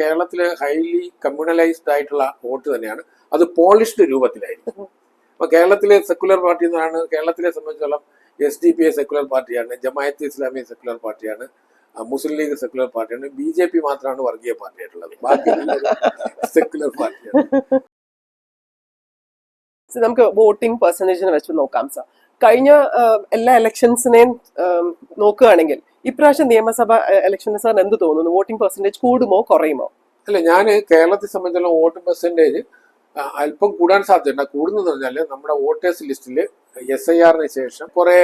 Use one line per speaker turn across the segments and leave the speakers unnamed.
കേരളത്തിലെ ഹൈലി കമ്മ്യൂണലൈസ്ഡ് ആയിട്ടുള്ള വോട്ട് തന്നെയാണ്. അത് പോളിഷ്ഡ് രൂപത്തിലായിരിക്കും. അപ്പൊ കേരളത്തിലെ സെക്കുലർ പാർട്ടി എന്നാണ് കേരളത്തിലെ സംബന്ധിച്ചോളം SDP സെക്കുലർ പാർട്ടിയാണ്, ജമാഅത്ത് ഇസ്ലാമി സെക്കുലർ പാർട്ടിയാണ്, മുസ്ലിം ലീഗ് സെക്കുലർ പാർട്ടിയാണ്, BJP മാത്രമാണ് വർഗീയ പാർട്ടിയായിട്ടുള്ളത്. ബാക്കി സെക്കുലർ പാർട്ടിയാണ്.
നമുക്ക് വോട്ടിംഗ് പെർസെന്റേജിനെ വെച്ച് നോക്കാം സാർ. കഴിഞ്ഞ എല്ലാ ഇലക്ഷൻസിനെയും നോക്കുകയാണെങ്കിൽ ഇപ്രാവശ്യം നിയമസഭ ഇലക്ഷന് സാറിന് എന്ത് തോന്നുന്നു? വോട്ടിംഗ് പെർസെന്റേജ് കൂടുമോ കുറയുമോ?
അല്ല, ഞാൻ കേരളത്തെ സംബന്ധിച്ചുള്ള വോട്ടിംഗ് പെർസെന്റേജ് അല്പം കൂടാൻ സാധ്യതയുണ്ട്. കൂടുന്നതെന്ന് പറഞ്ഞാൽ നമ്മുടെ വോട്ടേഴ്സ് ലിസ്റ്റിൽ SIRന് ശേഷം കുറെ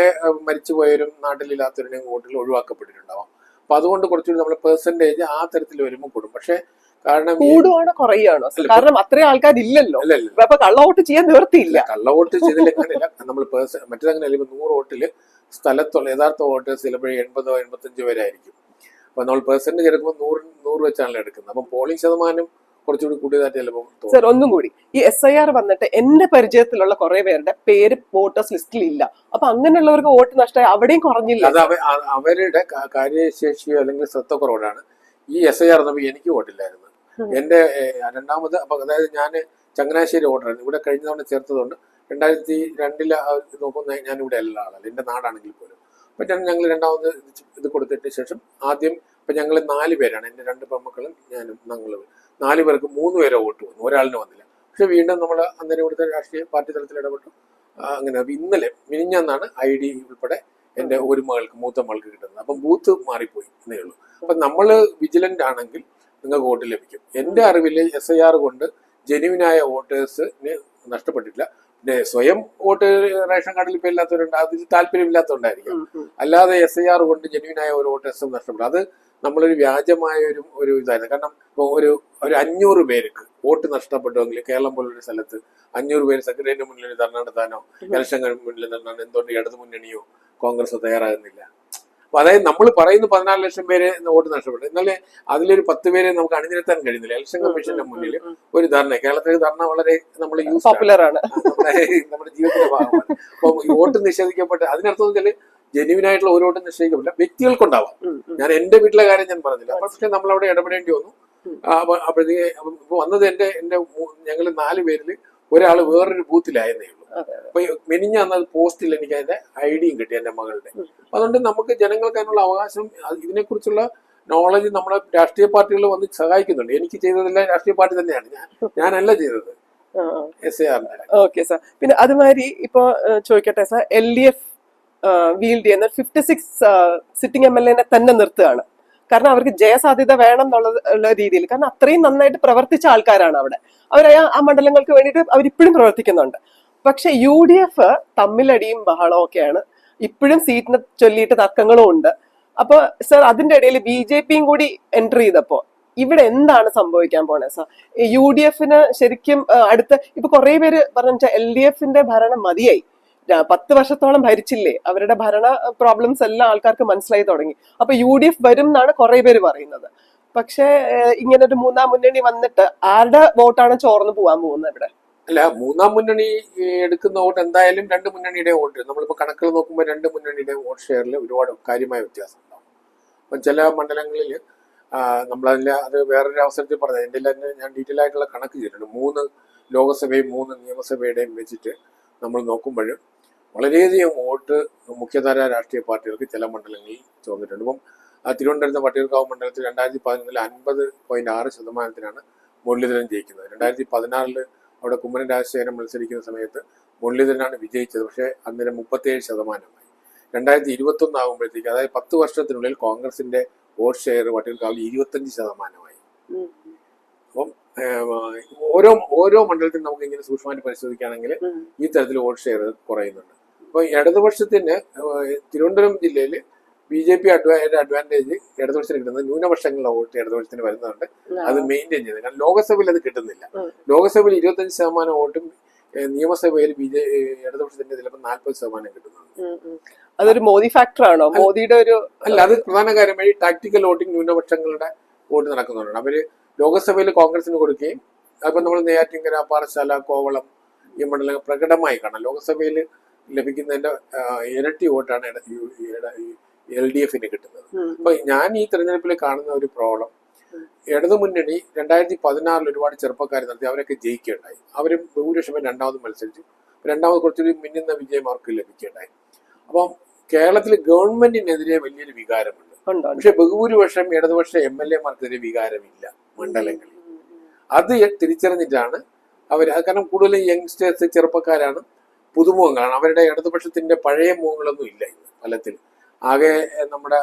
മരിച്ചുപോയവരും നാട്ടിലില്ലാത്തവരുടെയും വോട്ടുകൾ ഒഴിവാക്കപ്പെട്ടിട്ടുണ്ടാവാം. അപ്പൊ അതുകൊണ്ട് കുറച്ചുകൂടി നമ്മുടെ പെർസെന്റേജ് ആ തരത്തിൽ വരുമ്പോൾ കൂടും. പക്ഷെ കാരണം
കൂടുവാണോ കുറയുകയാണോ? കാരണം അത്രയും ആൾക്കാരില്ലല്ലോ, അപ്പൊ കള്ളവോട്ട് ചെയ്യാൻ നിവൃത്തിയില്ല.
കള്ളവോട്ട് ചെയ്തില്ല നമ്മൾ മറ്റേതങ്ങനെ 100 വോട്ടില് സ്ഥലത്തുള്ള യഥാർത്ഥ വോട്ടേഴ്സ് ചിലപ്പോൾ 80-85 വരെയായിരിക്കും. അപ്പൊ നമ്മൾ പെർസെന്റേജ് എടുക്കുമ്പോൾ 100 വെച്ചാണല്ലോ എടുക്കുന്നത്. അപ്പൊ പോളിംഗ് ശതമാനം കുറച്ചുകൂടി കൂടിയതായിട്ട് ചിലപ്പോൾ.
സർ, ഒന്നും കൂടി, ഈ SIR വന്നിട്ട് എന്റെ പരിചയത്തിലുള്ള കുറെ പേരുടെ പേര് വോട്ടേഴ്സ് ലിസ്റ്റിൽ ഇല്ല. അപ്പൊ അങ്ങനെയുള്ളവർക്ക് വോട്ട് നഷ്ടമായി, അവിടെയും കുറഞ്ഞില്ല.
അത് അവരുടെ കാര്യശേഷിയോ അല്ലെങ്കിൽ ശ്രദ്ധ കുറവാണ്. ഈ SIR എന്നപ്പോൾ എനിക്ക് വോട്ടില്ലായിരുന്നു. എന്റെ രണ്ടാമത്, അപ്പൊ അതായത് ഞാൻ ചങ്ങനാശ്ശേരി വോട്ടറായിരുന്നു. ഇവിടെ കഴിഞ്ഞ തവണ ചേർത്തതുകൊണ്ട് 2002 നോക്കുന്ന ഞാൻ ഇവിടെ എല്ലാ ആളല്ല, എന്റെ നാടാണെങ്കിൽ പോലും. അപ്പൊ ഞങ്ങൾ രണ്ടാമത് ഇത് കൊടുത്തിട്ട് ശേഷം ആദ്യം ഇപ്പൊ ഞങ്ങൾ 4 പേരാണ്, എന്റെ 2 പെൺമക്കളും ഞാനും. ഞങ്ങൾ 4 പേർക്ക് 3 പേരെ വോട്ട് വന്നു, ഒരാളിന് വന്നില്ല. പക്ഷെ വീണ്ടും നമ്മൾ അന്നേരം ഇവിടുത്തെ രാഷ്ട്രീയ പാർട്ടി തലത്തിൽ ഇടപെട്ടു. അങ്ങനെ ഇന്നലെ മിനിഞ്ഞാന്നാണ് ID ഉൾപ്പെടെ എന്റെ ഒരു മകൾക്ക്, മൂത്ത മകൾക്ക് കിട്ടുന്നത്. അപ്പം ബൂത്ത് മാറിപ്പോയി എന്നേ ഉള്ളൂ. അപ്പൊ നമ്മൾ വിജിലന്റ് ആണെങ്കിൽ നിങ്ങൾക്ക് വോട്ട് ലഭിക്കും. എന്റെ അറിവിൽ SIR കൊണ്ട് ജെന്യുവിനായ വോട്ടേഴ്സിന് നഷ്ടപ്പെട്ടിട്ടില്ല. പിന്നെ സ്വയം വോട്ട് റേഷൻ കാർഡിൽ ഇപ്പൊ ഇല്ലാത്തവരുണ്ട്, അതിൽ താല്പര്യമില്ലാത്തതുകൊണ്ടായിരിക്കും. അല്ലാതെ SIR കൊണ്ട് ജെന്യുവിനായ ഒരു വോട്ടേഴ്സും നഷ്ടപ്പെടും. അത് നമ്മളൊരു വ്യാജമായ ഒരു ഇതായിരുന്നു. കാരണം ഇപ്പോൾ ഒരു 500 പേർക്ക് വോട്ട് നഷ്ടപ്പെട്ടുവെങ്കിൽ കേരളം പോലൊരു സ്ഥലത്ത് 500 പേര് സെക്രട്ടേറിയറ്റിന് മുന്നിൽ ധർണ നടത്താനോ ഇലക്ഷൻ മുന്നിൽ നടത്താനോ എന്തുകൊണ്ട് ഇടതു മുന്നണിയോ കോൺഗ്രസോ തയ്യാറാകുന്നില്ല? അപ്പൊ അതായത് നമ്മൾ പറയുന്ന 14 ലക്ഷം പേര് വോട്ട് നഷ്ടപ്പെട്ടു, എന്നാലേ അതിലൊരു 10 പേരെ നമുക്ക് അണിനിരത്താൻ കഴിയുന്നില്ല. ഇലക്ഷൻ കമ്മീഷന്റെ മുന്നിൽ ഒരു ധർണ, കേരളത്തിലെ ധർണ വളരെ നമ്മൾ
പോപ്പുലർ ആണ്,
നമ്മുടെ ജീവിതത്തിന്റെ ഭാഗമാണ്. അപ്പൊ വോട്ട് നിഷേധിക്കപ്പെട്ട് അതിനർത്ഥം വെച്ചാൽ ജെന്യുവിനായിട്ടുള്ള ഒരു വോട്ടും നിശ്ചയിക്കപ്പെടില്ല, വ്യക്തികൾക്കുണ്ടാവാം. ഞാൻ എന്റെ വീട്ടിലെ കാര്യം ഞാൻ പറഞ്ഞില്ല. പക്ഷെ നമ്മൾ അവിടെ ഇടപെടേണ്ടി വന്നു. അപ്പോഴത്തേക്ക് ഇപ്പൊ വന്നത് എന്റെ ഞങ്ങൾ 4 പേരിൽ ഒരാൾ വേറൊരു ബൂത്തിലായിരുന്നേ ഉള്ളൂ. അപ്പൊ മിനിഞ്ഞാന്ന് അത് പോസ്റ്റിൽ എനിക്ക് അതിന്റെ IDയും കിട്ടി എന്റെ മകളുടെ. അതുകൊണ്ട് നമുക്ക് ജനങ്ങൾക്ക് അതിനുള്ള അവകാശം, ഇതിനെക്കുറിച്ചുള്ള നോളജ് നമ്മുടെ രാഷ്ട്രീയ പാർട്ടികൾ വന്ന് സഹായിക്കുന്നുണ്ട്. എനിക്ക് ചെയ്തതെല്ലാം രാഷ്ട്രീയ പാർട്ടി തന്നെയാണ്, ഞാനല്ല ചെയ്തത് SIR.
Okay sir. പിന്നെ അതുമാതിരി ഇപ്പൊ ചോദിക്കട്ടെ സാർ, LDF വീൽഡ് ചെയ്യുന്ന 56 സിറ്റിംഗ് MLA തന്നെ നിർത്തുകയാണ്. കാരണം അവർക്ക് ജയസാധ്യത വേണം എന്നുള്ള രീതിയിൽ. കാരണം അത്രയും നന്നായിട്ട് പ്രവർത്തിച്ച ആൾക്കാരാണ് അവിടെ. അവർ ആ മണ്ഡലങ്ങൾക്ക് വേണ്ടിയിട്ട് അവരിപ്പോഴും പ്രവർത്തിക്കുന്നുണ്ട്. പക്ഷെ UDF തമ്മിലടിയും ബഹളവും ഒക്കെയാണ്, ഇപ്പോഴും സീറ്റിനെ ചൊല്ലിയിട്ട് തർക്കങ്ങളും ഉണ്ട്. അപ്പൊ സർ, അതിന്റെ ഇടയിൽ BJPയും കൂടി എൻട്രി ചെയ്തപ്പോ ഇവിടെ എന്താണ് സംഭവിക്കാൻ പോണേ സാർ? UDFന് ശരിക്കും അടുത്ത ഇപ്പൊ കുറെ പേര് പറഞ്ഞ LDFന്റെ ഭരണം മതിയായി, 10 വർഷത്തോളം ഭരിച്ചില്ലേ, അവരുടെ ഭരണ പ്രോബ്ലംസ് എല്ലാം ആൾക്കാർക്ക് മനസ്സിലായി തുടങ്ങി. അപ്പൊ UDF വരും എന്നാണ് കുറെ പേര് പറയുന്നത്. പക്ഷെ ഇങ്ങനെ ഒരു 3ാം മുന്നണി വന്നിട്ട് ആരുടെ വോട്ടാണ് ചോർന്ന് പോകാൻ പോകുന്നത് ഇവിടെ?
അല്ല, 3ാം മുന്നണി എടുക്കുന്ന വോട്ട് എന്തായാലും 2 മുന്നണിയുടെ വോട്ട്, നമ്മളിപ്പോ കണക്കുകൾ നോക്കുമ്പോൾ 2 മുന്നണിയുടെ വോട്ട് ഷെയറിൽ ഒരുപാട് കാര്യമായ വ്യത്യാസം ഉണ്ടാവും. അപ്പം ചില മണ്ഡലങ്ങളിൽ നമ്മളതിൽ അത് വേറൊരു അവസരത്തിൽ പറഞ്ഞത്, എൻ്റെ എല്ലാം ഞാൻ ഡീറ്റെയിൽ ആയിട്ടുള്ള കണക്ക് ചെയ്തിട്ടുണ്ട്. 3 ലോകസഭയും 3 നിയമസഭയുടെയും വെച്ചിട്ട് നമ്മൾ നോക്കുമ്പോൾ വളരെയധികം വോട്ട് മുഖ്യധാര രാഷ്ട്രീയ പാർട്ടികൾക്ക് ചില മണ്ഡലങ്ങളിൽ ചോർന്നിട്ടുണ്ട്. ഇപ്പം തിരുവനന്തപുരത്തെ വട്ടിയൂർക്കാവ് മണ്ഡലത്തിൽ 2011 50.6% മുരളീധരൻ ജയിക്കുന്നത്. 2016 അവിടെ കുമ്മനം രാജശേഖരൻ മത്സരിക്കുന്ന സമയത്ത് മുരളീധരനാണ് വിജയിച്ചത്. പക്ഷേ അന്നേരം 37%. 2021 ആകുമ്പോഴത്തേക്ക്, അതായത് 10 വർഷത്തിനുള്ളിൽ കോൺഗ്രസിന്റെ വോട്ട് ഷെയർ വട്ടിയൂർക്കാവിൽ 25%. അപ്പം ഓരോ മണ്ഡലത്തിലും നമുക്ക് ഇങ്ങനെ സൂക്ഷ്മമായിട്ട് പരിശോധിക്കുകയാണെങ്കിൽ ഈ തരത്തിൽ വോട്ട് ഷെയർ കുറയുന്നുണ്ട്. അപ്പൊ ഇടതുപക്ഷത്തിന് തിരുവനന്തപുരം ജില്ലയിൽ BJP അഡ്വാൻറ്റേജ് ഇടതുപക്ഷത്തിന് കിട്ടുന്നത് ന്യൂനപക്ഷങ്ങളുടെ വോട്ട് ഇടതുപക്ഷത്തിന് വരുന്നുണ്ട്. അത് മെയിൻറ്റെയിൻ ചെയ്യുന്നത്. കാരണം ലോകസഭയിൽ അത് കിട്ടുന്നില്ല. ലോകസഭയിൽ 25% വോട്ടും നിയമസഭയിൽ ഇടതുപക്ഷത്തിന്റെ ചിലപ്പോൾ 40% കിട്ടുന്നുണ്ട്.
അതൊരു മോദി ഫാക്ടർ ആണോ? മോദിയുടെ ഒരു
അല്ല, അത് പ്രധാന കാര്യമായി ടാക്ടിക്കൽ വോട്ടിംഗ് ന്യൂനപക്ഷങ്ങളുടെ വോട്ട് നടക്കുന്നുണ്ട്. അവര് ലോകസഭയിൽ കോൺഗ്രസിന് കൊടുക്കുകയും അപ്പൊ നമ്മൾ നെയ്യാറ്റിൻകര, പാറശാല, കോവളം ഈ മണ്ഡലങ്ങൾ പ്രകടമായി കാണാം. ലോകസഭയിൽ ലഭിക്കുന്നതിന്റെ ഇരട്ടി വോട്ടാണ് LDFന് കിട്ടുന്നത്. അപ്പൊ ഞാൻ ഈ തെരഞ്ഞെടുപ്പിൽ കാണുന്ന ഒരു പ്രോബ്ലം, ഇടതുമുന്നണി 2016 ഒരുപാട് ചെറുപ്പക്കാർ നടത്തി, അവരൊക്കെ ജയിക്കുകയുണ്ടായി. അവരും ഭൂരിപക്ഷം രണ്ടാമത് മത്സരിച്ചു. രണ്ടാമത് കുറച്ചൊരു മിന്നുന്ന വിജയമാർക്ക് ലഭിക്കുകയുണ്ടായി. അപ്പം കേരളത്തിൽ ഗവൺമെന്റിനെതിരെ വലിയൊരു വികാരമുണ്ട്. പക്ഷെ ബഹുഭൂരിപക്ഷം ഇടതുപക്ഷ MLA-മാർക്കെതിരെ വികാരമില്ല മണ്ഡലങ്ങളിൽ. അത് തിരിച്ചറിഞ്ഞിട്ടാണ് അവർ, കാരണം കൂടുതലും യങ്സ്റ്റേഴ്സ് ചെറുപ്പക്കാരാണ്, പുതുമുഖങ്ങളാണ്. അവരുടെ ഇടതുപക്ഷത്തിന്റെ പഴയ മുഖങ്ങളൊന്നും ഇല്ല ഇന്ന് ഫലത്തിൽ. ആകെ നമ്മുടെ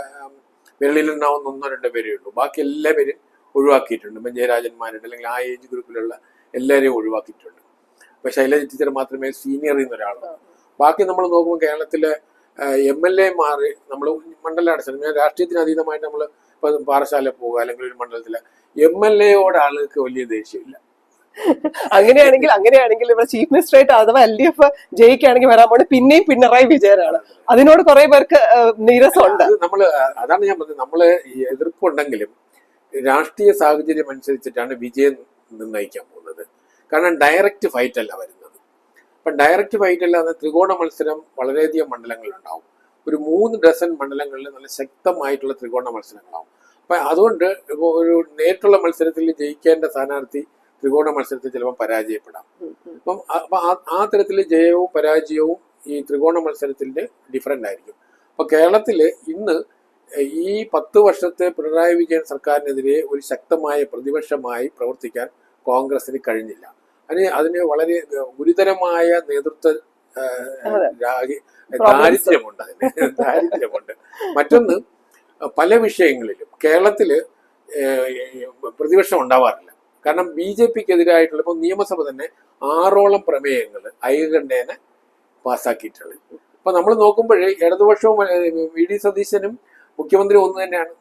വെള്ളിയിലുണ്ടാവുന്ന 1-2 പേരേ ഉള്ളൂ. ബാക്കി എല്ലാവരും ഒഴിവാക്കിയിട്ടുണ്ട്. ഇപ്പം ജയരാജന്മാരുണ്ട്, അല്ലെങ്കിൽ ആ ഏജ് ഗ്രൂപ്പിലുള്ള എല്ലാവരെയും ഒഴിവാക്കിയിട്ടുണ്ട്. ഇപ്പം ശൈലജ ടീച്ചർ മാത്രമേ സീനിയർ എന്നൊരാളുള്ളൂ. ബാക്കി നമ്മൾ നോക്കുമ്പോൾ കേരളത്തിലെ MLA-മാർ, നമ്മൾ മണ്ഡലം അടച്ചു രാഷ്ട്രീയത്തിന് അതീതമായിട്ട് നമ്മൾ ഇപ്പം പാറശാല പോകുക, അല്ലെങ്കിൽ ഒരു മണ്ഡലത്തിലെ MLA-യോട് ആളുകൾക്ക് വലിയ ദേഷ്യമില്ല.
അങ്ങനെയാണെങ്കിൽ ഇവിടെ ചീഫ് മിനിസ്റ്റർ ആയിട്ട് അഥവാ LDF ജയിക്കുകയാണെങ്കിൽ വരാൻ പോണെ പിന്നെയും പിണറായി വിജയനാണ്. അതിനോട് കുറെ പേർക്ക് നീരസമുണ്ട്.
അതാണ് ഞാൻ പറഞ്ഞത്, നമ്മള് എതിർപ്പുണ്ടെങ്കിലും രാഷ്ട്രീയ സാഹചര്യം അനുസരിച്ചിട്ടാണ് വിജയം നിർണ്ണയിക്കാൻ പോകുന്നത്. കാരണം ഡയറക്റ്റ് ഫൈറ്റ് അല്ല വരുന്നത്. അപ്പൊ ഡയറക്റ്റ് ഫൈറ്റ് അല്ലാതെ ത്രികോണ മത്സരം വളരെയധികം മണ്ഡലങ്ങളിലുണ്ടാവും. ഒരു 3 ഡസൻ മണ്ഡലങ്ങളിൽ നല്ല ശക്തമായിട്ടുള്ള ത്രികോണ മത്സരങ്ങളാവും. അപ്പൊ അതുകൊണ്ട് ഇപ്പോൾ ഒരു നേരിട്ടുള്ള മത്സരത്തിൽ ജയിക്കേണ്ട സ്ഥാനാർത്ഥി ത്രികോണ മത്സരത്തിൽ ചിലപ്പോൾ പരാജയപ്പെടാം. അപ്പം ആ തരത്തിൽ ജയവും പരാജയവും ഈ ത്രികോണ മത്സരത്തിന്റെ ഡിഫറൻ്റ് ആയിരിക്കും. അപ്പൊ കേരളത്തില് ഇന്ന് ഈ 10 വർഷത്തെ പിണറായി വിജയൻ സർക്കാരിനെതിരെ ഒരു ശക്തമായ പ്രതിപക്ഷമായി പ്രവർത്തിക്കാൻ കോൺഗ്രസിന് കഴിഞ്ഞില്ല. അതിന് വളരെ ഗുരുതരമായ നേതൃത്വ ദാരിദ്ര്യമുണ്ട്. മറ്റൊന്ന്, പല വിഷയങ്ങളിലും കേരളത്തില് പ്രതിപക്ഷം ഉണ്ടാവാറില്ല. കാരണം BJP-ക്കെതിരായിട്ടുള്ള ഇപ്പോൾ നിയമസഭ തന്നെ 6ഓളം പ്രമേയങ്ങൾ ഐകകണ്ഠേന പാസ്സാക്കിയിട്ടുള്ളത്. അപ്പൊ നമ്മൾ നോക്കുമ്പോഴേ ഇടതുപക്ഷവും VD സതീശനും മുഖ്യമന്ത്രി ഒന്ന് തന്നെയാണ്.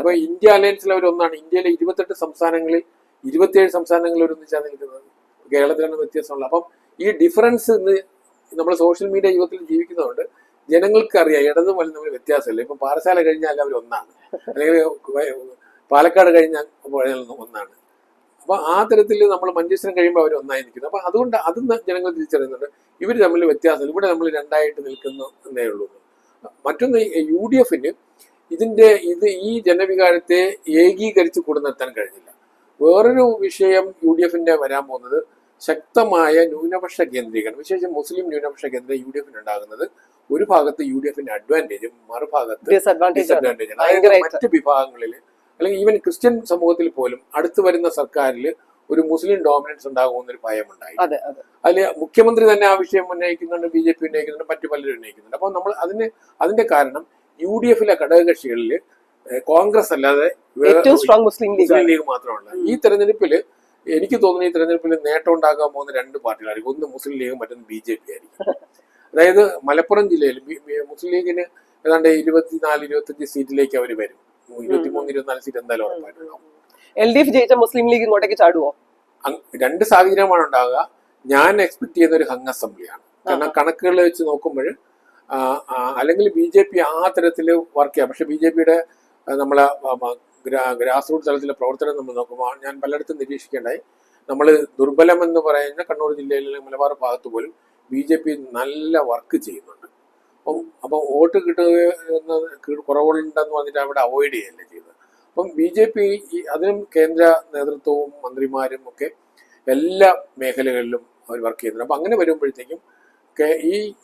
അപ്പൊ ഇന്ത്യ അലയൻസിൽ അവരൊന്നാണ്. ഇന്ത്യയിലെ 28 സംസ്ഥാനങ്ങളിൽ 27 സംസ്ഥാനങ്ങളിൽ ഒരുമിച്ചാണ് നിൽക്കുന്നത്. കേരളത്തിലാണ് വ്യത്യാസമുള്ളത്. അപ്പം ഈ ഡിഫറൻസ് ഇന്ന് നമ്മൾ സോഷ്യൽ മീഡിയ യുഗത്തിൽ ജീവിക്കുന്നതുകൊണ്ട് ജനങ്ങൾക്ക് അറിയാം ഇടതും വലുതും തമ്മിൽ വ്യത്യാസമില്ല. ഇപ്പം പാറശാല കഴിഞ്ഞാൽ അവർ ഒന്നാണ്, അല്ലെങ്കിൽ പാലക്കാട് കഴിഞ്ഞാൽ ഒന്നാണ്. അപ്പൊ ആ തരത്തിൽ നമ്മൾ മഞ്ചേശ്വരം കഴിയുമ്പോൾ അവർ ഒന്നായി നിൽക്കുന്നു. അപ്പൊ അതുകൊണ്ട് അതും ജനങ്ങൾ തിരിച്ചറിയുന്നുണ്ട്, ഇവർ തമ്മിൽ വ്യത്യാസം, ഇവിടെ നമ്മൾ രണ്ടായിട്ട് നിൽക്കുന്നേ ഉള്ളൂ. മറ്റൊന്ന്, UDF-ന് ഈ ജനവികാരത്തെ ഏകീകരിച്ച് കൂടെ നിർത്താൻ കഴിഞ്ഞില്ല. വേറൊരു വിഷയം UDF-ന്റെ വരാൻ പോകുന്നത് ശക്തമായ ന്യൂനപക്ഷ കേന്ദ്രീകരണം, വിശേഷിച്ച് മുസ്ലിം ന്യൂനപക്ഷ കേന്ദ്രീകരണം UDF-ന് ഉണ്ടാകുന്നത്. ഒരു ഭാഗത്ത് UDF-ന്റെ അഡ്വാൻറ്റേജും മറുഭാഗത്ത് ഡിസഡ്വാൻറ്റേജും. അതായത് മറ്റ് വിഭാഗങ്ങളിൽ അല്ലെങ്കിൽ ഈവൻ ക്രിസ്ത്യൻ സമൂഹത്തിൽ പോലും അടുത്ത് വരുന്ന സർക്കാരിൽ ഒരു മുസ്ലിം ഡോമിനൻസ് ഉണ്ടാകുമെന്നൊരു ഭയമുണ്ടായി. അതിൽ മുഖ്യമന്ത്രി തന്നെ ആ വിഷയം ഉന്നയിക്കുന്നുണ്ട്, BJP ഉന്നയിക്കുന്നുണ്ട്, മറ്റു പലരും ഉന്നയിക്കുന്നുണ്ട്. അപ്പോൾ നമ്മൾ അതിന്റെ കാരണം UDF-ലെ ഘടകകക്ഷികളിൽ കോൺഗ്രസ് അല്ലാതെ മുസ്ലിം ലീഗ് മാത്രമല്ല. ഈ തെരഞ്ഞെടുപ്പിൽ എനിക്ക് തോന്നുന്നു ഈ തെരഞ്ഞെടുപ്പിൽ നേട്ടം ഉണ്ടാക്കാൻ പോകുന്ന 2 പാർട്ടികളായിരിക്കും. ഒന്ന് മുസ്ലിം ലീഗും മറ്റൊന്ന് BJP ആയിരിക്കും. അതായത് മലപ്പുറം ജില്ലയിൽ മുസ്ലിം ലീഗിന് ഏതാണ്ട് 24-25 സീറ്റിലേക്ക് അവർ വരും. 23-24 സീറ്റ് എന്തായാലും ഉറപ്പായിട്ടുണ്ടാവും.
LDF ജയിച്ച മുസ്ലിം ലീഗ് ഇങ്ങോട്ടേക്ക് ചാടുവോ?
2 സാഹചര്യമാണ് ഉണ്ടാകുക. ഞാൻ എക്സ്പെക്ട് ചെയ്യുന്ന ഒരു ഹങ് അസംബ്ലിയാണ്. കാരണം കണക്കുകൾ വെച്ച് നോക്കുമ്പോൾ അല്ലെങ്കിൽ BJP ആ തരത്തിൽ വർക്ക് ചെയ്യാം. പക്ഷെ BJP-യുടെ നമ്മളെ ഗ്രാസ് റൂട്ട് തലത്തിലെ പ്രവർത്തനം നമ്മൾ നോക്കുമ്പോൾ ഞാൻ പലയിടത്തും നിരീക്ഷിക്കേണ്ടായി. നമ്മൾ ദുർബലം എന്ന് പറയുന്ന കണ്ണൂർ ജില്ലയിലെ മലബാർ ഭാഗത്ത് പോലും BJP നല്ല വർക്ക് ചെയ്യുന്നുണ്ട്. അപ്പം വോട്ട് കിട്ടുക കുറവുണ്ടെന്ന് പറഞ്ഞിട്ട് അവിടെ അവോയ്ഡ് ചെയ്യുകയല്ലേ ചെയ്തത്. അപ്പം BJP അതിനും കേന്ദ്ര നേതൃത്വവും മന്ത്രിമാരും ഒക്കെ എല്ലാ മേഖലകളിലും അവർ വർക്ക് ചെയ്യുന്നുണ്ട്. അപ്പം അങ്ങനെ വരുമ്പോഴത്തേക്കും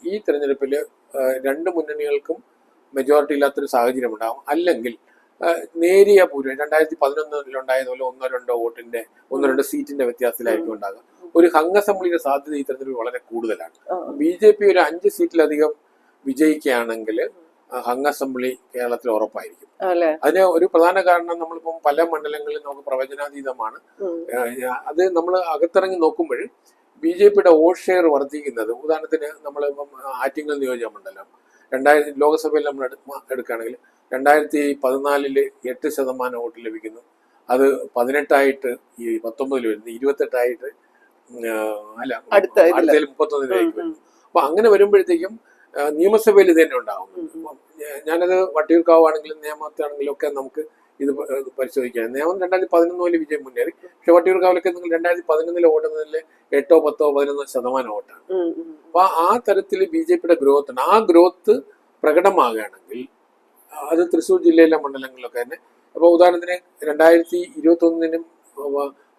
ഈ തെരഞ്ഞെടുപ്പിൽ 2 മുന്നണികൾക്കും മെജോറിറ്റി ഇല്ലാത്തൊരു സാഹചര്യം ഉണ്ടാകും. അല്ലെങ്കിൽ നേരിയ പൂർവ്വം 2011-ലുണ്ടായതുപോലെ 1-2 സീറ്റിന്റെ വ്യത്യാസത്തിലായിരിക്കും ഉണ്ടാകുക. ഒരു ഹങ് അസംബ്ലിയുടെ സാധ്യത ഈ തെരഞ്ഞെടുപ്പിൽ വളരെ കൂടുതലാണ്. BJP ഒരു 5 സീറ്റിലധികം വിജയിക്കുകയാണെങ്കിൽ ഹങ് അസംബ്ലി കേരളത്തിൽ ഉറപ്പായിരിക്കും. അതിന് ഒരു പ്രധാന കാരണം നമ്മളിപ്പം പല മണ്ഡലങ്ങളിൽ നമുക്ക് പ്രവചനാതീതമാണ്. അത് നമ്മൾ അകത്തിറങ്ങി നോക്കുമ്പോൾ BJP-യുടെ വോട്ട് ഷെയർ വർദ്ധിക്കുന്നത്, ഉദാഹരണത്തിന് നമ്മളിപ്പം ആറ്റിങ്ങൽ നിയോജകമണ്ഡലം ലോക്സഭയിൽ നമ്മൾ എടുക്കുകയാണെങ്കിൽ 2014 8% വോട്ട് ലഭിക്കുന്നു. അത് 18 ഈ 19 വരുന്നു, 28 അടുത്ത 31 വരുന്നു. അപ്പൊ അങ്ങനെ വരുമ്പോഴത്തേക്കും നിയമസഭയിൽ ഇത് തന്നെ ഉണ്ടാകും. ഞാനത് വട്ടിയൂർക്കാവാണെങ്കിലും നേമത്താണെങ്കിലും ഒക്കെ നമുക്ക് ഇത് പരിശോധിക്കാം. നേമം 2011 വിജയം മുന്നേറി. പക്ഷെ വട്ടിയൂർക്കാവിലൊക്കെ നിങ്ങൾ 2011 വോട്ടുന്നതിൽ 8, 10, 11% വോട്ടാണ്. അപ്പൊ ആ തരത്തിൽ BJP-യുടെ ഗ്രോത്ത് ഉണ്ട്. ആ ഗ്രോത്ത് പ്രകടമാകുകയാണെങ്കിൽ അത് തൃശ്ശൂർ ജില്ലയിലെ മണ്ഡലങ്ങളിലൊക്കെ തന്നെ അപ്പോൾ ഉദാഹരണത്തിന് 2021-നും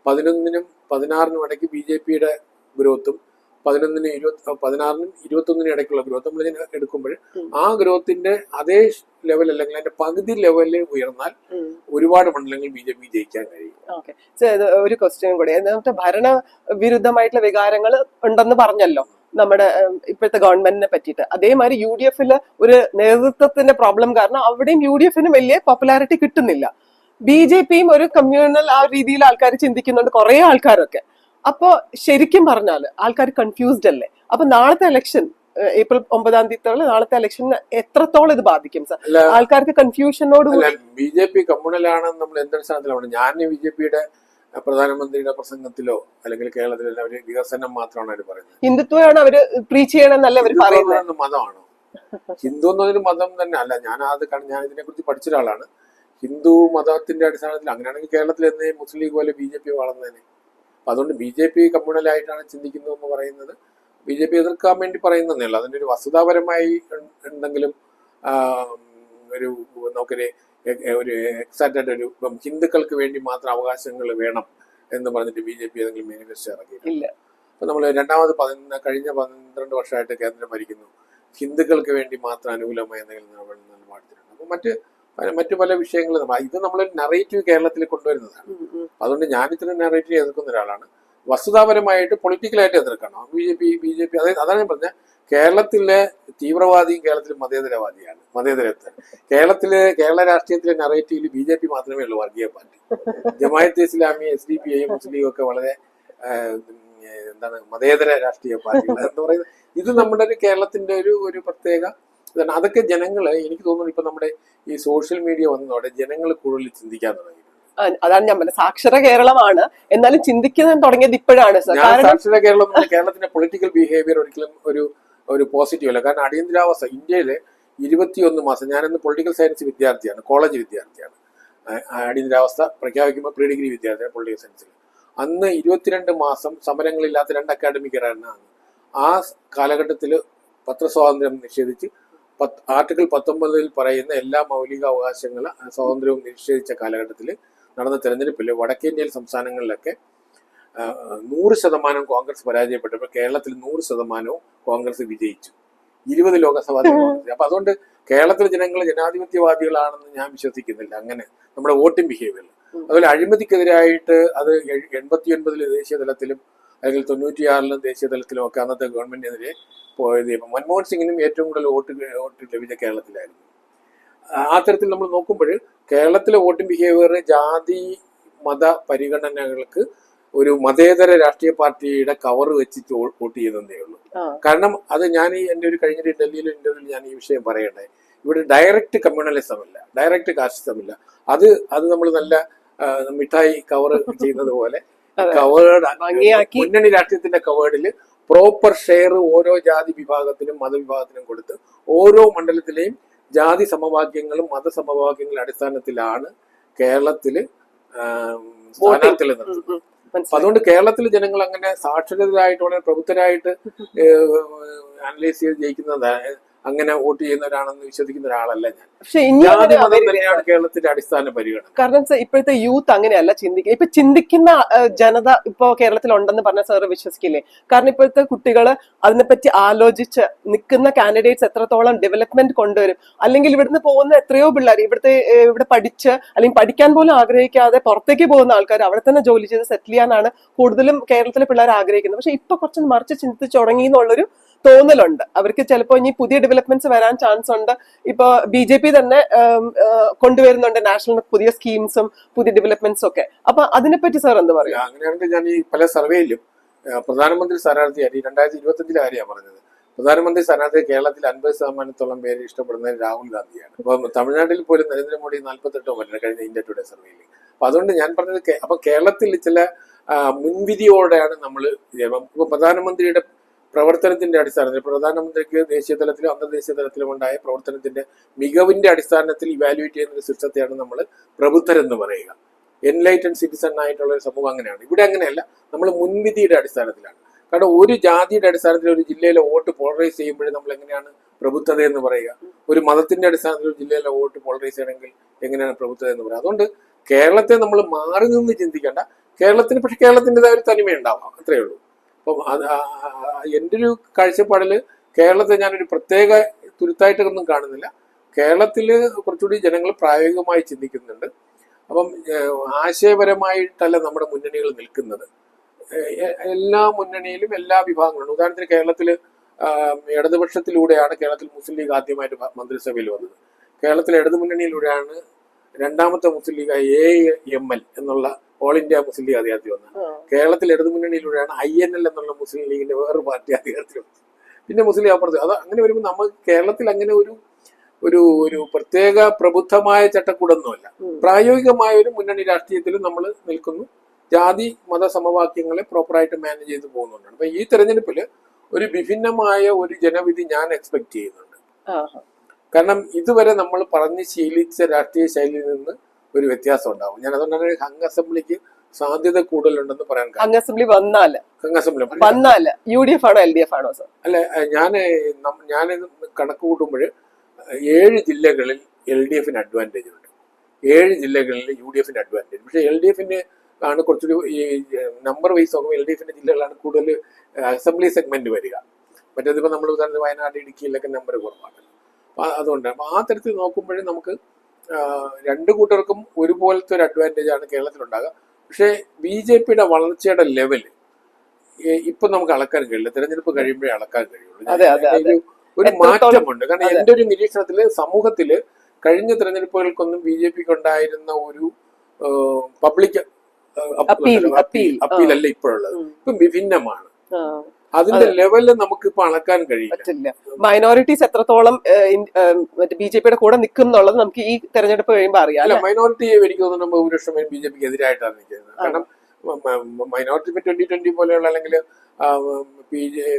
11-നും 16-നും ഇടയ്ക്ക് BJP-യുടെ ഗ്രോത്തും 16-നും 21-നും ഇടയ്ക്കുള്ള ഗ്രോത്ത് നമ്മളിങ്ങനെ എടുക്കുമ്പോൾ ആ ഗ്രോത്തിന്റെ അതേ ലെവൽ അല്ലെങ്കിൽ അതിന്റെ പകുതി ലെവലിൽ ഉയർന്നാൽ ഒരുപാട് മണ്ഡലങ്ങൾ BJP ജയിക്കാൻ കഴിയും.
ഓക്കെ, ഒരു ക്വസ്റ്റ്യൻ കൂടി. എന്നിട്ട് ഭരണ വിരുദ്ധമായിട്ടുള്ള വികാരങ്ങൾ ഉണ്ടെന്ന് പറഞ്ഞല്ലോ നമ്മുടെ ഇപ്പോഴത്തെ ഗവൺമെന്റിനെ പറ്റിയിട്ട്. അതേമാതിരി UDF-ല് ഒരു നേതൃത്വത്തിന്റെ പ്രോബ്ലം കാരണം അവിടെയും UDF-ന് വലിയ പോപ്പുലാരിറ്റി കിട്ടുന്നില്ല. BJP-യും ഒരു കമ്മ്യൂണൽ ആ രീതിയിൽ ആൾക്കാർ ചിന്തിക്കുന്നുണ്ട്, കുറെ ആൾക്കാരൊക്കെ. അപ്പൊ ശരിക്കും പറഞ്ഞാല് ആൾക്കാർ കൺഫ്യൂസ്ഡ് അല്ലേ? അപ്പൊ നാളത്തെ ഇലക്ഷൻ April 9 നാളത്തെ ഇലക്ഷൻ എത്രത്തോളം ഇത് ബാധിക്കും സർ? ആൾക്കാർക്ക് കൺഫ്യൂഷനോട്
BJP കമ്മ്യൂണലാണെന്ന് നമ്മൾ എന്തടിസ്ഥാനത്തിലാണ്? ഞാൻ BJP-യുടെ പ്രധാനമന്ത്രിയുടെ പ്രസംഗത്തിലോ അല്ലെങ്കിൽ കേരളത്തിലോ അവര് വികസനം മാത്രമാണ് അവർ പറയുന്നത്.
ഹിന്ദുത്വമാണ് അവര് പ്രീച്ച് ചെയ്യണമെന്നല്ല അവർ പറയുന്നത്.
മതമാണോ? ഹിന്ദു എന്നൊരു മതം തന്നെ അല്ല. ഞാൻ ഇതിനെ കുറിച്ച് പഠിച്ച ഒരാളാണ്. ഹിന്ദു മതത്തിന്റെ അടിസ്ഥാനത്തിൽ അങ്ങനെയാണെങ്കിൽ കേരളത്തിൽ എന്നേ മുസ്ലിം ലീഗ് പോലെ BJP വളർന്നേനെ. അപ്പൊ അതുകൊണ്ട് BJP കമ്മ്യൂണലായിട്ടാണ് ചിന്തിക്കുന്നത് എന്ന് പറയുന്നത് BJP എതിർക്കാൻ വേണ്ടി പറയുന്നതേ ഉള്ളൂ. അതിൻ്റെ ഒരു വസ്തുതാപരമായി എന്തെങ്കിലും ഒരു നമുക്കൊരു എക്സാക്റ്റായിട്ട് ഒരു ഹിന്ദുക്കൾക്ക് വേണ്ടി മാത്രം അവകാശങ്ങൾ വേണം എന്ന് പറഞ്ഞിട്ട് BJP ഏതെങ്കിലും മാനിഫെസ്റ്റോ ഇറക്കിയിട്ടില്ല. അപ്പൊ നമ്മൾ കഴിഞ്ഞ 12 വർഷമായിട്ട് കേന്ദ്രം ഭരിക്കുന്നു. ഹിന്ദുക്കൾക്ക് വേണ്ടി മാത്രം അനുകൂലമായ എന്തെങ്കിലും നിലപാടെടുത്തിട്ടുണ്ട്. അപ്പൊ മറ്റു പല വിഷയങ്ങളും ഇത് നമ്മളൊരു നറേറ്റീവ് കേരളത്തിൽ കൊണ്ടുവരുന്നതാണ്. അതുകൊണ്ട് ഞാൻ ഇത്തരം നറേറ്റീവ് എതിർക്കുന്ന ഒരാളാണ്. വസ്തുതാപരമായിട്ട് പൊളിറ്റിക്കലായിട്ട് എതിർക്കണം BJP. അതാണ് ഞാൻ പറഞ്ഞ കേരളത്തിലെ തീവ്രവാദിയും കേരളത്തിലെ മതേതരവാദിയാണ്. കേരള രാഷ്ട്രീയത്തിലെ നറേറ്റീവിൽ BJP മാത്രമേ ഉള്ളൂ വർഗീയ പാർട്ടി. ജമാഅത്തെ ഇസ്ലാമി, SDPI, മുസ്ലിം ലീഗ് ഒക്കെ വളരെ മതേതര രാഷ്ട്രീയ പാർട്ടികൾ എന്ന് പറയുന്നത്. ഇത് നമ്മുടെ ഒരു കേരളത്തിന്റെ ഒരു പ്രത്യേക ഇതാണ്. അതൊക്കെ ജനങ്ങള് എനിക്ക് തോന്നുന്നു ഇപ്പൊ നമ്മുടെ ഈ സോഷ്യൽ മീഡിയ വന്നതോടെ ജനങ്ങൾ കൂടുതൽ ചിന്തിക്കാൻ തുടങ്ങി.
അതാണ് ഞാൻ പറഞ്ഞത്, സാക്ഷര കേരളമാണ്, എന്നാലും ചിന്തിക്കാൻ തുടങ്ങിയത് ഇപ്പോഴാണ്.
സാക്ഷര കേരളം കേരളത്തിന്റെ പൊളിറ്റിക്കൽ ബിഹേവിയർ ഒരിക്കലും ഒരു പോസിറ്റീവ് അല്ല. കാരണം അടിയന്തരാവസ്ഥ ഇന്ത്യയില് 21 മാസം, ഞാനിന്ന് പൊളിറ്റിക്കൽ സയൻസ് വിദ്യാർത്ഥിയാണ്, കോളേജ് വിദ്യാർത്ഥിയാണ്. അടിയന്തരാവസ്ഥ പ്രഖ്യാപിക്കുമ്പോൾ പ്രീ ഡിഗ്രി വിദ്യാർത്ഥിയാണ് പൊളിറ്റിക്കൽ സയൻസിൽ. അന്ന് 22 മാസം സമരങ്ങളില്ലാത്ത 2 അക്കാഡമിക് ഇയറാണ്. ആ കാലഘട്ടത്തിൽ പത്രസ്വാതന്ത്ര്യം നിഷേധിച്ച് ആർട്ടിക്കിൾ 19 പറയുന്ന എല്ലാ മൗലിക അവകാശങ്ങളും സ്വാതന്ത്ര്യവും നിഷേധിച്ച കാലഘട്ടത്തിൽ നടന്ന തെരഞ്ഞെടുപ്പിൽ വടക്കേന്ത്യൻ സംസ്ഥാനങ്ങളിലൊക്കെ 100% കോൺഗ്രസ് പരാജയപ്പെട്ടപ്പോൾ കേരളത്തിൽ 100% കോൺഗ്രസ് വിജയിച്ചു. 20 ലോകസഭാ തിരഞ്ഞെടുപ്പ്. അപ്പൊ അതുകൊണ്ട് കേരളത്തിലെ ജനങ്ങൾ ജനാധിപത്യവാദികളാണെന്ന് ഞാൻ വിശ്വസിക്കുന്നില്ല. അങ്ങനെ നമ്മുടെ വോട്ടിംഗ് ബിഹേവിയറിൽ അതുപോലെ അഴിമതിക്കെതിരായിട്ട് അത് 89 ദേശീയ തലത്തിലും അല്ലെങ്കിൽ 96 ദേശീയ തലത്തിലും ഒക്കെ അന്നത്തെ ഗവൺമെന്റിനെതിരെ പോയത്. ഇപ്പം മൻമോഹൻ സിംഗിനും ഏറ്റവും കൂടുതൽ വോട്ട് ലഭിച്ച കേരളത്തിലായിരുന്നു. ആ തരത്തിൽ നമ്മൾ നോക്കുമ്പോൾ കേരളത്തിലെ വോട്ടിംഗ് ബിഹേവിയർ ജാതി മത പരിഗണനകൾക്ക് ഒരു മതേതര രാഷ്ട്രീയ പാർട്ടിയുടെ കവർ വെച്ചിട്ട് വോട്ട് ചെയ്തതേ ഉള്ളൂ. കാരണം അത് ഞാൻ എൻ്റെ ഒരു കഴിഞ്ഞ ഡൽഹിയിലെ ഇന്റർവ്യൂവിൽ ഞാൻ ഈ വിഷയം പറയട്ടെ. ഇവിടെ ഡയറക്റ്റ് കമ്മ്യൂണലിസം ഇല്ല, ഡയറക്റ്റ് കാസ്റ്റിസം ഇല്ല. അത് നമ്മൾ നല്ല മിഠായി കവർ ചെയ്യുന്നത് പോലെ കവേർഡ് മുന്നണി രാഷ്ട്രീയത്തിന്റെ കവേർഡിൽ പ്രോപ്പർ ഷെയർ ഓരോ ജാതി വിഭാഗത്തിനും മതവിഭാഗത്തിനും കൊടുത്ത് ഓരോ മണ്ഡലത്തിലെയും ജാതി സമവാക്യങ്ങളും മതസമവാക്യങ്ങളുടെ അടിസ്ഥാനത്തിലാണ് കേരളത്തില് സ്ഥാനാർത്ഥികൾ നിർത്തുന്നത്. അതുകൊണ്ട് കേരളത്തിലെ ജനങ്ങൾ അങ്ങനെ സാക്ഷരരായിട്ട് വളരെ പ്രബുദ്ധരായിട്ട് അനലൈസ് ചെയ്ത് ജയിക്കുന്നത് അങ്ങനെ വോട്ട് ചെയ്യുന്നവരാണെന്ന് വിശ്വസിക്കുന്ന ഒരാളല്ല ഞാൻ.
പക്ഷെ
തന്നെയാണ് കേരളത്തിന്റെ അടിസ്ഥാന പരിഗണന.
കാരണം ഇപ്പോഴത്തെ യൂത്ത് അങ്ങനെയല്ല ചിന്തിക്കുക. ഇപ്പൊ ചിന്തിക്കുന്ന ജനത ഇപ്പോ കേരളത്തിൽ ഉണ്ടെന്ന് പറഞ്ഞ സാറ് വിശ്വസിക്കില്ലേ? കാരണം ഇപ്പോഴത്തെ കുട്ടികള് അതിനെപ്പറ്റി ആലോചിച്ച് നിൽക്കുന്ന കാൻഡിഡേറ്റ്സ് എത്രത്തോളം ഡെവലപ്മെന്റ് കൊണ്ടുവരും. അല്ലെങ്കിൽ ഇവിടുന്ന് പോകുന്ന എത്രയോ പിള്ളേർ ഇവിടെ പഠിച്ച് അല്ലെങ്കിൽ പഠിക്കാൻ പോലും ആഗ്രഹിക്കാതെ പുറത്തേക്ക് പോകുന്ന ആൾക്കാർ അവിടെ തന്നെ ജോലി ചെയ്ത് സെറ്റിൽ ചെയ്യാനാണ് കൂടുതലും കേരളത്തിലെ പിള്ളേർ ആഗ്രഹിക്കുന്നത്. പക്ഷെ ഇപ്പൊ കുറച്ച് മറിച്ച് ചിന്തിച്ച് തുടങ്ങി എന്നുള്ളൊരു തോന്നലുണ്ട് അവർക്ക്. ചിലപ്പോൾ ഇനി പുതിയ ഡെവലപ്മെന്റ്സ് വരാൻ ചാൻസ് ഉണ്ട്. ഇപ്പൊ BJP തന്നെ കൊണ്ടുവരുന്നുണ്ട് നാഷണൽ പുതിയ സ്കീംസും പുതിയ ഡെവലപ്മെന്റ്സും ഒക്കെ. അപ്പൊ അതിനെപ്പറ്റി സാർ എന്ത് പറയും?
അങ്ങനെയാണെങ്കിൽ ഞാൻ ഈ പല സർവേയിലും പ്രധാനമന്ത്രി സ്ഥാനാർത്ഥിയായി 2025 കാര്യമാണ് പറഞ്ഞത്. പ്രധാനമന്ത്രി സ്ഥാനാർത്ഥി കേരളത്തിൽ 50% പേര് ഇഷ്ടപ്പെടുന്നത് രാഹുൽ ഗാന്ധിയാണ്. അപ്പൊ തമിഴ്നാട്ടിൽ പോലും നരേന്ദ്രമോദി 48 വരുന്നത് കഴിഞ്ഞ ഇന്ത്യ ടുഡേ സർവേയിൽ. അപ്പൊ അതുകൊണ്ട് ഞാൻ പറഞ്ഞത് അപ്പൊ കേരളത്തിൽ ചില മുൻവിധിയോടെയാണ് നമ്മൾ ഇപ്പൊ പ്രധാനമന്ത്രിയുടെ പ്രവർത്തനത്തിന്റെ അടിസ്ഥാനത്തിൽ പ്രധാനമന്ത്രിക്ക് ദേശീയ തലത്തിലും അന്തർദേശീയ തലത്തിലും ഉണ്ടായ പ്രവർത്തനത്തിന്റെ മികവിന്റെ അടിസ്ഥാനത്തിൽ ഇവാലുവേറ്റ് ചെയ്യുന്ന ഒരു സിസ്റ്റത്തെയാണ് നമ്മൾ പ്രബുദ്ധരെന്ന് പറയുക. എൻലൈറ്റൻ സിറ്റിസൺ ആയിട്ടുള്ള ഒരു സമൂഹം അങ്ങനെയാണ്. ഇവിടെ അങ്ങനെയല്ല, നമ്മൾ മുൻവിധിയുടെ അടിസ്ഥാനത്തിലാണ്. കാരണം ഒരു ജാതിയുടെ അടിസ്ഥാനത്തിൽ ഒരു ജില്ലയിലെ വോട്ട് പോളറൈസ് ചെയ്യുമ്പോഴേ നമ്മൾ എങ്ങനെയാണ് പ്രബുദ്ധത എന്ന് പറയുക? ഒരു മതത്തിന്റെ അടിസ്ഥാനത്തിൽ ഒരു ജില്ലയിലെ വോട്ട് പോളറൈസ് ചെയ്യണമെങ്കിൽ എങ്ങനെയാണ് പ്രബുദ്ധത എന്ന് പറയുക? അതുകൊണ്ട് കേരളത്തെ നമ്മൾ മാറി നിന്ന് ചിന്തിക്കേണ്ട. കേരളത്തിന് പക്ഷെ കേരളത്തിൻ്റെതായ ഒരു തനിമയുണ്ടാവാം, അത്രയേ ഉള്ളൂ. അപ്പം എൻ്റെ ഒരു കാഴ്ചപ്പാടില് കേരളത്തെ ഞാനൊരു പ്രത്യേക തുരുത്തായിട്ടൊന്നും കാണുന്നില്ല. കേരളത്തിൽ കുറച്ചുകൂടി ജനങ്ങൾ പ്രായോഗികമായി ചിന്തിക്കുന്നുണ്ട്. അപ്പം ആശയപരമായിട്ടല്ല നമ്മുടെ മുന്നണികൾ നിൽക്കുന്നത്. എല്ലാ മുന്നണിയിലും എല്ലാ വിഭാഗങ്ങളും, ഉദാഹരണത്തിന് കേരളത്തിൽ ഇടതുപക്ഷത്തിലൂടെയാണ് കേരളത്തിൽ മുസ്ലിം ലീഗ് ആദ്യമായിട്ട് മന്ത്രിസഭയിൽ വന്നത്. കേരളത്തിൽ ഇടതുമുന്നണിയിലൂടെയാണ് രണ്ടാമത്തെ മുസ്ലിം ലീഗ് AML എന്നുള്ള ഓൾ ഇന്ത്യ മുസ്ലിം ലീഗ് അധികാരത്തിൽ വന്നത്. കേരളത്തിൽ ഇടതുമുന്നണിയിലൂടെയാണ് INL എന്നുള്ള മുസ്ലിം ലീഗിന്റെ വേറൊരു പാർട്ടി അധികാരത്തിൽ വന്നത്. പിന്നെ മുസ്ലിം ലീഗ് അപ്പുറത്ത്. അത് അങ്ങനെ വരുമ്പോൾ നമ്മൾ കേരളത്തിൽ അങ്ങനെ ഒരു ഒരു ഒരു പ്രത്യേക പ്രബുദ്ധമായ ചട്ടക്കൂടൊന്നുമല്ല. പ്രായോഗികമായ ഒരു മുന്നണി രാഷ്ട്രീയത്തിലും നമ്മൾ നിൽക്കുന്നു. ജാതി മത സമവാക്യങ്ങളെ പ്രോപ്പറായിട്ട് മാനേജ് ചെയ്ത് പോകുന്നുണ്ട്. അപ്പൊ ഈ തെരഞ്ഞെടുപ്പിൽ ഒരു വിഭിന്നമായ ഒരു ജനവിധി ഞാൻ എക്സ്പെക്ട് ചെയ്യുന്നുണ്ട്. കാരണം ഇതുവരെ നമ്മൾ പറഞ്ഞ് ശീലിച്ച രാഷ്ട്രീയ ശൈലിയിൽ നിന്ന് ഒരു വ്യത്യാസം ഉണ്ടാവും. ഞാൻ അതുകൊണ്ടാണ് ഹങ് അസംബ്ലിക്ക് സാധ്യത കൂടുതലുണ്ടെന്ന് പറയാൻ കാരണം.
ഹങ് അസംബ്ലി വന്നാല് UDF ആണോ LDF ആണോ സർ? അല്ല,
ഞാൻ കണക്ക് കൂട്ടുമ്പോൾ 7 ജില്ലകളിൽ LDFന് അഡ്വാൻറ്റേജ് ഉണ്ട്, 7 ജില്ലകളിൽ UDFന് അഡ്വാൻറ്റേജ്. പക്ഷെ LDFന് ആണ് കുറച്ചുകൂടി ഈ നമ്പർ വൈസ് നോക്കുമ്പോൾ LDFന്റെ ജില്ലകളാണ് കൂടുതൽ അസംബ്ലി സെഗ്മെന്റ് വരിക. മറ്റേതിപ്പോൾ നമ്മൾ ഉദാഹരണത്തിന് വയനാട് ഇടുക്കിയിലൊക്കെ നമ്പർ കുറവാണ്. അതുകൊണ്ട് ആ തരത്തിൽ നോക്കുമ്പോഴേ നമുക്ക് രണ്ടു കൂട്ടർക്കും ഒരുപോലത്തെ ഒരു അഡ്വാൻറ്റേജ് ആണ് കേരളത്തിലുണ്ടാകുക. പക്ഷേ BJPയുടെ വളർച്ചയുടെ ലെവല് ഇപ്പൊ നമുക്ക് അളക്കാൻ കഴിയില്ല. തെരഞ്ഞെടുപ്പ് കഴിയുമ്പോഴേ അളക്കാൻ കഴിയുള്ളൂ. ഒരു മാറ്റമുണ്ട്. കാരണം എന്റെ ഒരു നിരീക്ഷണത്തില് സമൂഹത്തില് കഴിഞ്ഞ തെരഞ്ഞെടുപ്പുകൾക്കൊന്നും BJPക്ക് ഉണ്ടായിരുന്ന ഒരു പബ്ലിക് അപ്പീലല്ല ഇപ്പോഴുള്ളത്. ഇപ്പം വിഭിന്നമാണ്. അതിന്റെ ലെവലിൽ നമുക്ക് ഇപ്പൊ അളക്കാൻ കഴിയില്ല.
മൈനോറിറ്റീസ് എത്രത്തോളം BJPയുടെ കൂടെ നിൽക്കുന്നുള്ളത് നമുക്ക് ഈ തെരഞ്ഞെടുപ്പ് കഴിയുമ്പോൾ അറിയാം.
അല്ല, മൈനോറിറ്റി എനിക്ക് തോന്നുന്നു ഭൂരിപക്ഷം BJPക്ക് എതിരായിട്ടാണ് നിൽക്കുന്നത്. കാരണം മൈനോറിറ്റി 2020 പോലെയുള്ള അല്ലെങ്കിൽ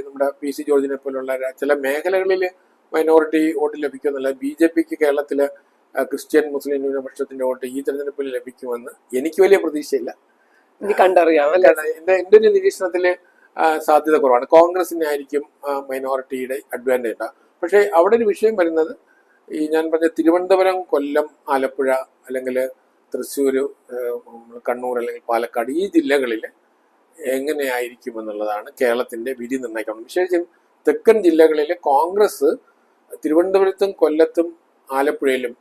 നമ്മുടെ PC ജോർജിനെ പോലുള്ള ചില മേഖലകളിൽ മൈനോറിറ്റി വോട്ട് ലഭിക്കുമെന്നല്ല. BJPക്ക് കേരളത്തിലെ ക്രിസ്ത്യൻ മുസ്ലിം ന്യൂനപക്ഷത്തിന്റെ വോട്ട് ഈ തെരഞ്ഞെടുപ്പിൽ ലഭിക്കുമെന്ന് എനിക്ക് വലിയ പ്രതീക്ഷയില്ല.
കണ്ടറിയാം.
എന്റെ ഒരു നിരീക്ഷണത്തില് സാധ്യത കുറവാണ്. കോൺഗ്രസിന് ആയിരിക്കും മൈനോറിറ്റിയുടെ അഡ്വാൻറ്റേജ് ഉണ്ടാകും. പക്ഷെ അവിടെ ഒരു വിഷയം വരുന്നത് ഈ ഞാൻ പറഞ്ഞ തിരുവനന്തപുരം, കൊല്ലം, ആലപ്പുഴ അല്ലെങ്കിൽ തൃശ്ശൂർ, കണ്ണൂർ അല്ലെങ്കിൽ പാലക്കാട് ഈ ജില്ലകളിൽ എങ്ങനെയായിരിക്കും എന്നുള്ളതാണ് കേരളത്തിന്റെ വിധി നിർണ്ണയിക്കണം. വിശേഷിച്ചും തെക്കൻ ജില്ലകളിൽ കോൺഗ്രസ് തിരുവനന്തപുരത്തും കൊല്ലത്തും ആലപ്പുഴയിലും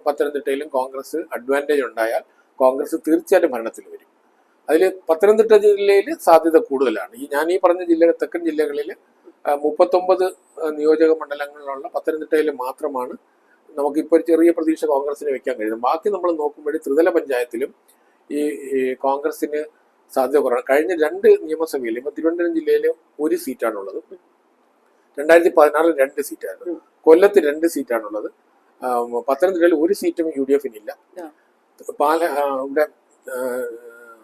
പത്തനംതിട്ടയിലും കോൺഗ്രസ് അഡ്വാൻറ്റേജ് ഉണ്ടായാൽ കോൺഗ്രസ് തീർച്ചയായിട്ടും ഭരണത്തിൽ വരും. അതിൽ പത്തനംതിട്ട ജില്ലയിൽ സാധ്യത കൂടുതലാണ്. ഞാൻ ഈ പറഞ്ഞ തെക്കൻ ജില്ലകളിൽ 39 നിയോജക മണ്ഡലങ്ങളിലുള്ള പത്തനംതിട്ടയിൽ മാത്രമാണ് നമുക്കിപ്പോൾ ഒരു ചെറിയ പ്രതീക്ഷ കോൺഗ്രസിന് വെക്കാൻ കഴിയുന്നത്. ബാക്കി നമ്മൾ നോക്കുമ്പോൾ ത്രിതല പഞ്ചായത്തിലും ഈ കോൺഗ്രസിന് സാധ്യത കുറവാണ്. കഴിഞ്ഞ 2 നിയമസഭയിൽ ഇപ്പൊ തിരുവനന്തപുരം ജില്ലയിൽ 1 സീറ്റാണുള്ളത്. 2016 2 സീറ്റായിരുന്നു. കൊല്ലത്ത് 2 സീറ്റാണുള്ളത്. പത്തനംതിട്ടയിൽ 1 സീറ്റും UDFന് ഇല്ല. ഇവിടെ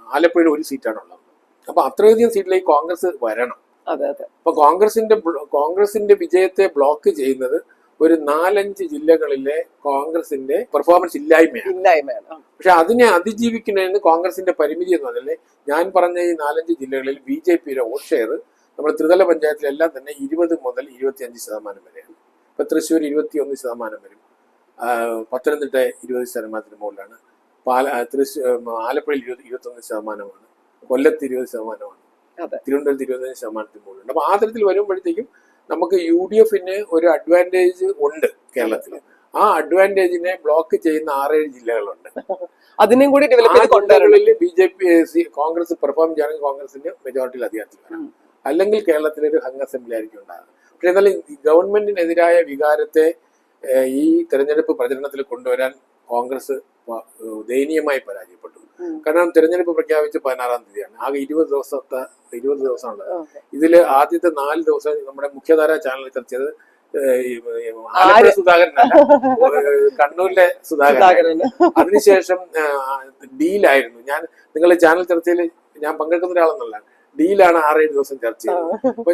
ആലപ്പുഴയിൽ 1 സീറ്റാണുള്ളത്. അപ്പൊ അത്രയധികം സീറ്റിലേക്ക് കോൺഗ്രസ് വരണം. അപ്പൊ കോൺഗ്രസിന്റെ വിജയത്തെ ബ്ലോക്ക് ചെയ്യുന്നത് ഒരു 4-5 ജില്ലകളിലെ കോൺഗ്രസിന്റെ പെർഫോമൻസ് ഇല്ലായ്മയാണ്. പക്ഷെ അതിനെ അതിജീവിക്കുന്നതിന് കോൺഗ്രസിന്റെ പരിമിതി എന്ന് പറഞ്ഞാൽ ഞാൻ പറഞ്ഞ ഈ 4-5 ജില്ലകളിൽ BJPയുടെ വോട്ട് ഷെയർ നമ്മൾ ത്രിതല പഞ്ചായത്തിലെല്ലാം തന്നെ 20 മുതൽ 25% വരെയാണ്. ഇപ്പൊ തൃശ്ശൂർ 21% വരും, പത്തനംതിട്ട 20% മുകളിലാണ്, ആലപ്പുഴയിൽ 21%, കൊല്ലത്ത് 20%, തിരുവനന്തപുരത്ത് 25% മുകളിലുണ്ട്. അപ്പൊ ആ തരത്തിൽ വരുമ്പോഴത്തേക്കും നമുക്ക് UDFന് ഒരു അഡ്വാൻറ്റേജ് ഉണ്ട് കേരളത്തിൽ. ആ അഡ്വാൻറ്റേജിനെ ബ്ലോക്ക് ചെയ്യുന്ന 6-7 ജില്ലകളുണ്ട്.
അതിനും കൂടി
BJP കോൺഗ്രസ് പെർഫോം ചെയ്യണമെങ്കിൽ കോൺഗ്രസിന്റെ മെജോറിറ്റിയിൽ അധികാരത്തിൽ വരണം. അല്ലെങ്കിൽ കേരളത്തിലൊരു ഹങ് അസംബ്ലി ആയിരിക്കും ഉണ്ടാകുന്നത്. പക്ഷെ എന്നാലും ഗവൺമെന്റിനെതിരായ വികാരത്തെ ഈ തെരഞ്ഞെടുപ്പ് പ്രചരണത്തിൽ കൊണ്ടുവരാൻ കോൺഗ്രസ് ദയനീയമായി പരാജയപ്പെട്ടു. കാരണം തെരഞ്ഞെടുപ്പ് പ്രഖ്യാപിച്ച് 16-ാം തീയതിയാണ്. ആകെ 20 ദിവസമുള്ളത്. ഇതില് ആദ്യത്തെ 4 ദിവസം നമ്മുടെ മുഖ്യധാരാ ചാനൽ ചർച്ച ചെയ്ത് ആലപ്പുഴ സുധാകരനല്ല, കണ്ണൂരിലെ സുധാകരൻ. അതിനുശേഷം ഡീലായിരുന്നു. നിങ്ങളുടെ ചാനൽ ചർച്ചയിൽ ഞാൻ പങ്കെടുക്കുന്ന ഒരാളെന്നല്ല, ഡീലാണ് 6-7 ദിവസം ചർച്ച ചെയ്തത്. അപ്പൊ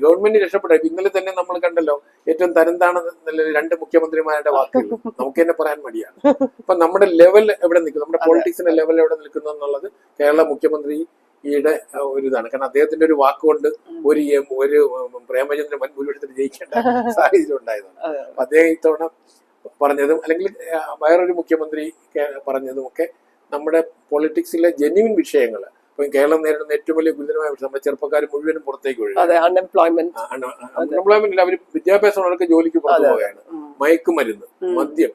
ഗവൺമെന്റ് രക്ഷപ്പെട്ടു. ഇന്നലെ തന്നെ നമ്മൾ കണ്ടല്ലോ, ഏറ്റവും തരംതാണെന്നുള്ള 2 മുഖ്യമന്ത്രിമാരുടെ വാക്കുകൾ നമുക്ക് തന്നെ പറയാൻ മടിയാണ്. അപ്പൊ നമ്മുടെ ലെവൽ എവിടെ നിൽക്കും, നമ്മുടെ പൊളിറ്റിക്സിന്റെ ലെവൽ എവിടെ നിൽക്കുന്നു എന്നുള്ളത് കേരള മുഖ്യമന്ത്രി ഈയുടെ ഒരു ഇതാണ്. കാരണം അദ്ദേഹത്തിന്റെ ഒരു വാക്കുകൊണ്ട് ഒരു പ്രേമചന്ദ്രൻ വൻ ഭൂരിപക്ഷത്തിൽ ജയിക്കേണ്ട സാഹചര്യം ഉണ്ടായതാണ്. അപ്പൊ അദ്ദേഹം ഇത്തവണ പറഞ്ഞതും അല്ലെങ്കിൽ വേറൊരു മുഖ്യമന്ത്രി പറഞ്ഞതും ഒക്കെ നമ്മുടെ പൊളിറ്റിക്സിലെ ജെന്യുവിൻ വിഷയങ്ങൾ. ഇപ്പൊ കേരളം നേരിടുന്ന ഏറ്റവും വലിയ ഗുരുതരമായ വിഷയം നമ്മുടെ ചെറുപ്പക്കാർ മുഴുവനും പുറത്തേക്ക് ഒഴുകും. അൺഎംപ്ലോയ്മെന്റ് ഇല്ല, അവർ വിദ്യാഭ്യാസമുള്ളവർക്ക് ജോലിക്ക് പുറത്തു പോവുകയാണ്. മയക്കുമരുന്ന്, മദ്യം,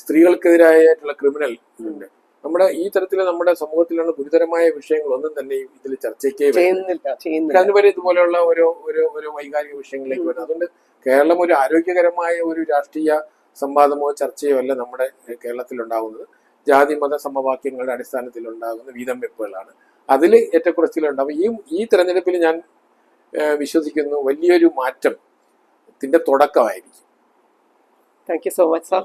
സ്ത്രീകൾക്കെതിരായിട്ടുള്ള ക്രിമിനൽ ഉണ്ട്. നമ്മുടെ ഈ തരത്തില് നമ്മുടെ സമൂഹത്തിലുള്ള ഗുരുതരമായ വിഷയങ്ങൾ ഒന്നും തന്നെ ഇതിൽ ചർച്ചയ്ക്കേ അതിനുവരെ ഇതുപോലെയുള്ള ഓരോ വൈകാരിക വിഷയങ്ങളിലേക്ക് വരുന്നത്. അതുകൊണ്ട് കേരളം ഒരു ആരോഗ്യകരമായ ഒരു രാഷ്ട്രീയ സംവാദമോ ചർച്ചയോ അല്ല നമ്മുടെ കേരളത്തിൽ ഉണ്ടാകുന്നത്. ജാതി മത സമവാക്യങ്ങളുടെ അടിസ്ഥാനത്തിൽ ഉണ്ടാകുന്ന വീതം വെപ്പുകളാണ്. അതിൽ ഏറ്റക്കുറച്ചിലുണ്ടാവും. ഈ തെരഞ്ഞെടുപ്പിൽ ഞാൻ വിശ്വസിക്കുന്നു വലിയൊരു മാറ്റത്തിന്റെ തുടക്കമായിരിക്കും.
Thank you so much sir.